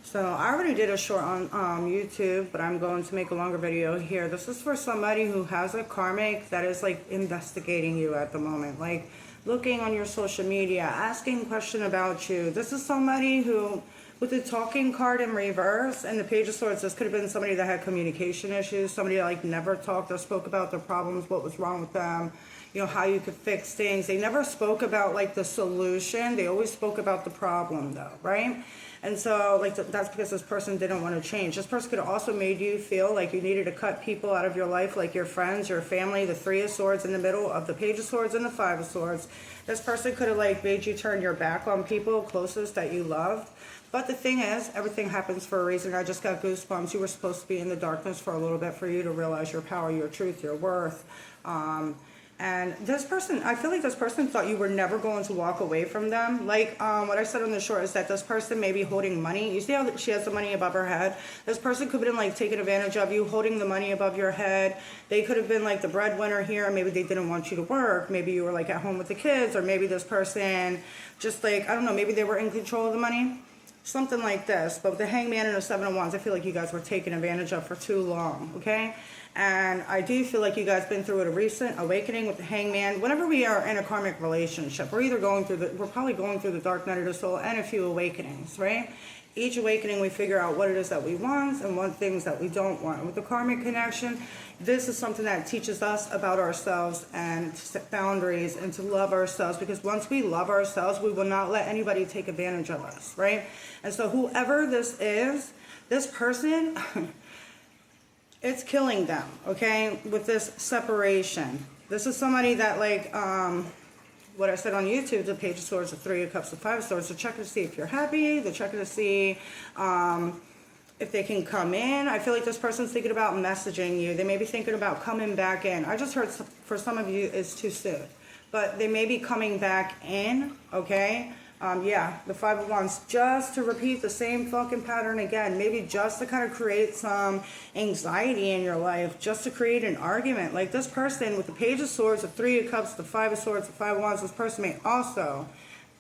So I already did a short on YouTube, but I'm going to make a longer video here. This is for somebody who has a karmic that is like investigating you at the moment, like looking on your social media, asking question about you. This is somebody who, with the talking card in reverse and the Page of Swords, this could have been somebody that had communication issues, somebody that like never talked or spoke about their problems, what was wrong with them, you know, how you could fix things. They never spoke about like the solution. They always spoke about the problem though, right? And so like that's because this person didn't want to change. This person could have also made you feel like you needed to cut people out of your life, like your friends, your family, the Three of Swords in the middle of the Page of Swords and the Five of Swords. This person could have like made you turn your back on people closest that you loved. But the thing is, everything happens for a reason. I just got goosebumps. You were supposed to be in the darkness for a little bit for you to realize your power, your truth, your worth. And this person, I feel like this person thought you were never going to walk away from them. Like what I said on the short is that this person may be holding money. You see how she has the money above her head? This person could have been like taking advantage of you, holding the money above your head. They could have been like the breadwinner here. Maybe they didn't want you to work. Maybe you were like at home with the kids, or maybe this person just like, I don't know, maybe they were in control of the money. Something like this. But with the Hangman and the Seven of Wands, I feel like you guys were taken advantage of for too long, okay? And I do feel like you guys been through a recent awakening with the Hangman. Whenever we are in a karmic relationship, we're either going through we're probably going through the dark night of the soul and a few awakenings, right? Each awakening we figure out what it is that we want and what things that we don't want. With the karmic connection, this is something that teaches us about ourselves and to set boundaries and to love ourselves, because once we love ourselves, we will not let anybody take advantage of us, right? And so whoever this is, this person, it's killing them, okay, with this separation. This is somebody that like, what I said on YouTube, the Page of Swords, the Three of Cups, the Five of Swords. They're checking to see if you're happy. They're checking to see if they can come in. I feel like this person's thinking about messaging you. They may be thinking about coming back in. I just heard for some of you it's too soon. But they may be coming back in, okay? Yeah, the Five of Wands, just to repeat the same fucking pattern again. Maybe just to kind of create some anxiety in your life, just to create an argument. Like this person with the Page of Swords, the Three of Cups, the Five of Swords, the Five of Wands, this person may also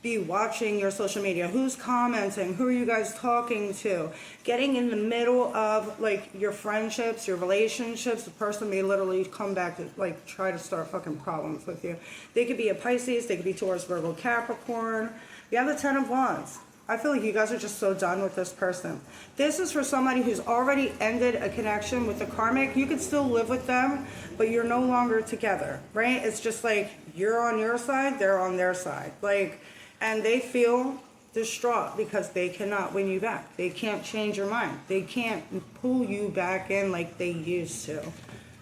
be watching your social media. Who's commenting? Who are you guys talking to? Getting in the middle of like your friendships, your relationships. The person may literally come back to like try to start fucking problems with you. They could be a Pisces, they could be Taurus, Virgo, Capricorn. You have the Ten of Wands. I feel like you guys are just so done with this person. This is for somebody who's already ended a connection with the karmic. You could still live with them, but you're no longer together, right? It's just like you're on your side, they're on their side. Like, and they feel distraught because they cannot win you back. They can't change your mind. They can't pull you back in like they used to,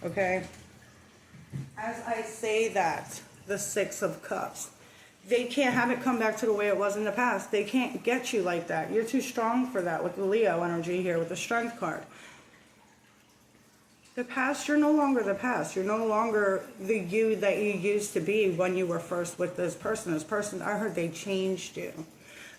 okay? As I say that, the Six of Cups. They can't have it come back to the way it was in the past. They can't get you like that. You're too strong for that with the Leo energy here, with the Strength card. The past, you're no longer the past. You're no longer the you that you used to be when you were first with this person. This person, I heard they changed you.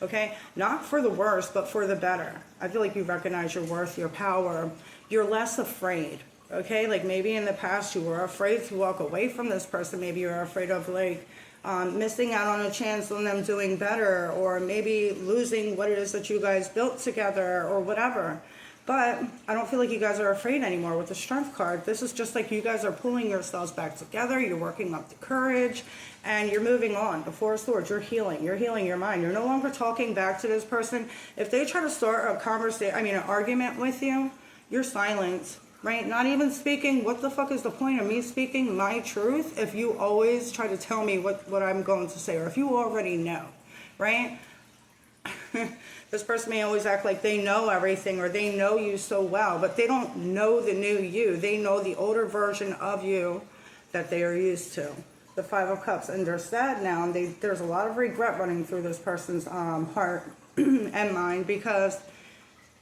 Okay? Not for the worse, but for the better. I feel like you recognize your worth, your power. You're less afraid. Okay? Like maybe in the past you were afraid to walk away from this person. Maybe you were afraid of like missing out on a chance on them doing better, or maybe losing what it is that you guys built together, or whatever. But I don't feel like you guys are afraid anymore with the Strength card. This is just like you guys are pulling yourselves back together. You're working up the courage, and you're moving on. The Four of Swords, you're healing. You're healing your mind. You're no longer talking back to this person. If they try to start a conversation, an argument with you, you're silent. Right? Not even speaking. What the fuck is the point of me speaking my truth if you always try to tell me what I'm going to say, or if you already know, right? This person may always act like they know everything, or they know you so well, but they don't know the new you. They know the older version of you that they are used to. The Five of Cups, and they're sad now, and there's a lot of regret running through this person's heart and mind because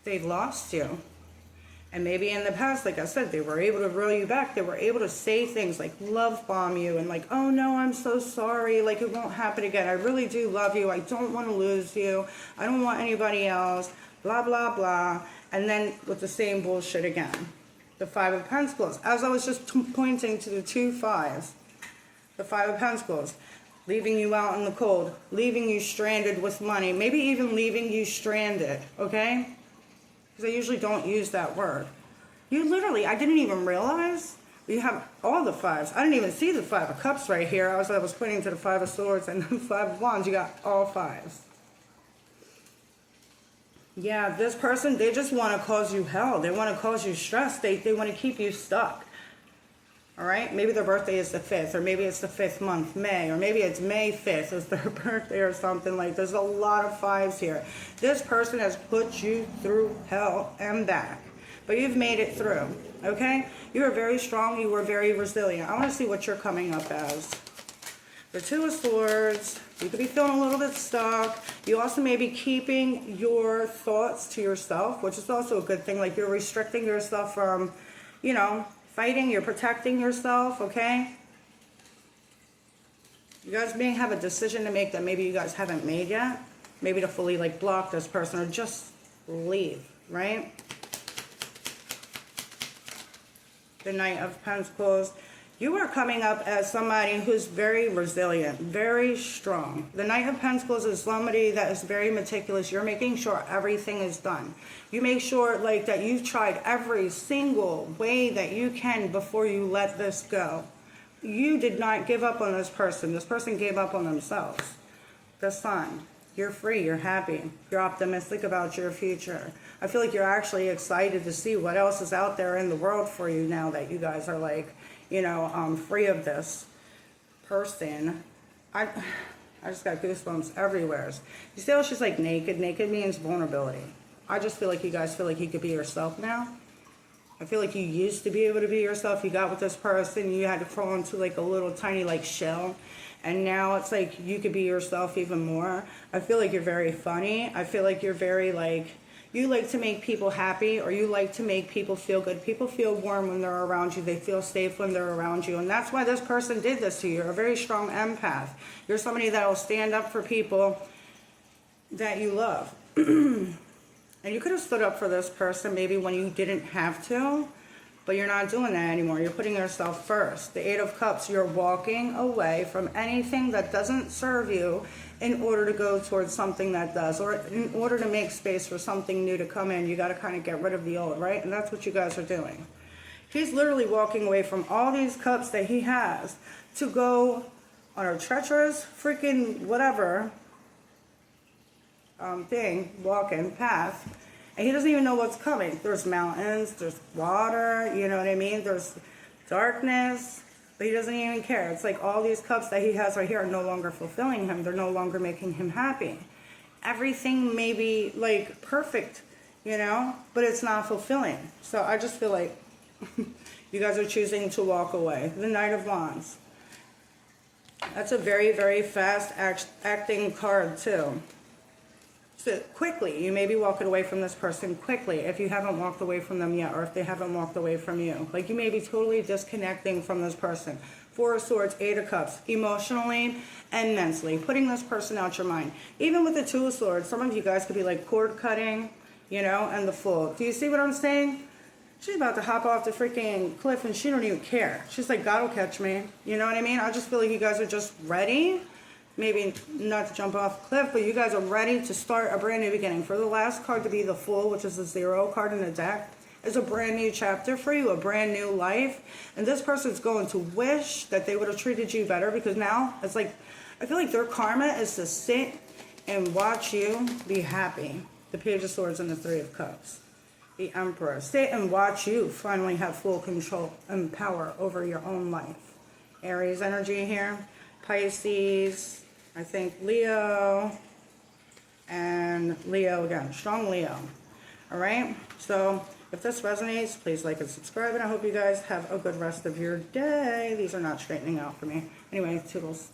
they've lost you. And maybe in the past, like I said, they were able to reel you back. They were able to say things like love bomb you and like, oh no, I'm so sorry. Like it won't happen again. I really do love you. I don't want to lose you. I don't want anybody else. Blah, blah, blah. And then with the same bullshit again. The Five of Pentacles. As I was just pointing to the two fives. The Five of Pentacles. Leaving you out in the cold. Leaving you stranded with money. Maybe even leaving you stranded. Okay? because I usually don't use that word. You literally, I didn't even realize you have all the fives. I didn't even see the Five of Cups right here. I was pointing to the Five of Swords and the Five of Wands. You got all fives. Yeah, this person, they just want to cause you hell. They want to cause you stress. They want to keep you stuck. All right? Maybe their birthday is the 5th, or maybe it's the 5th month, May, or maybe it's May 5th is their birthday or something. Like, there's a lot of fives here. This person has put you through hell and back, but you've made it through, okay? You are very strong. You are very resilient. I want to see what you're coming up as. The Two of Swords. You could be feeling a little bit stuck. You also may be keeping your thoughts to yourself, which is also a good thing. Like, you're restricting yourself from, you know, fighting. You're protecting yourself, okay? You guys may have a decision to make that maybe you guys haven't made yet. Maybe to fully, like, block this person or just leave, right? The Knight of Pentacles. You are coming up as somebody who's very resilient, very strong. The Knight of Pentacles is somebody that is very meticulous. You're making sure everything is done. You make sure, like, that you've tried every single way that you can before you let this go. You did not give up on this person. This person gave up on themselves. The Sun. You're free. You're happy. You're optimistic about your future. I feel like you're actually excited to see what else is out there in the world for you now that you guys are, like, you know, free of this person. I just got goosebumps everywhere. You see how she's like naked? Naked means vulnerability. I just feel like you guys feel like you could be yourself now. I feel like you used to be able to be yourself. You got with this person, you had to crawl into like a little tiny like shell. And now it's like you could be yourself even more. I feel like you're very funny. I feel like you're very like, you like to make people happy, or you like to make people feel good. People feel warm when they're around you. They feel safe when they're around you. And that's why this person did this to you. You're a very strong empath. You're somebody that will stand up for people that you love. And you could have stood up for this person maybe when you didn't have to, but you're not doing that anymore. You're putting yourself first. The Eight of Cups, you're walking away from anything that doesn't serve you in order to go towards something that does, or in order to make space for something new to come in. You got to kind of get rid of the old, right? And that's what you guys are doing. He's literally walking away from all these cups that he has to go on a treacherous freaking whatever walking path, and he doesn't even know what's coming. There's mountains, there's water, you know what I mean? There's darkness, but he doesn't even care. It's like all these cups that he has right here are no longer fulfilling him. They're no longer making him happy. Everything may be like perfect, you know, but it's not fulfilling. So I just feel like you guys are choosing to walk away. The Knight of Wands. That's a very, very fast acting card too. So quickly, you may be walking away from this person quickly if you haven't walked away from them yet, or if they haven't walked away from you. Like, you may be totally disconnecting from this person. Four of Swords, Eight of Cups, emotionally and mentally, putting this person out your mind. Even with the Two of Swords, some of you guys could be like cord cutting, you know, and the Fool. Do you see what I'm saying? She's about to hop off the freaking cliff and she don't even care. She's like, God will catch me. You know what I mean? I just feel like you guys are just ready. Maybe not to jump off a cliff, but you guys are ready to start a brand new beginning. For the last card to be the Fool, which is the 0 card in the deck, is a brand new chapter for you, a brand new life. And this person's going to wish that they would have treated you better, because now it's like, I feel like their karma is to sit and watch you be happy. The Page of Swords and the Three of Cups. The Emperor. Sit and watch you finally have full control and power over your own life. Aries energy here. Pisces. I think Leo, and Leo again, strong Leo. All right, so if this resonates, please like and subscribe, and I hope you guys have a good rest of your day. These are not straightening out for me. Anyway, toodles.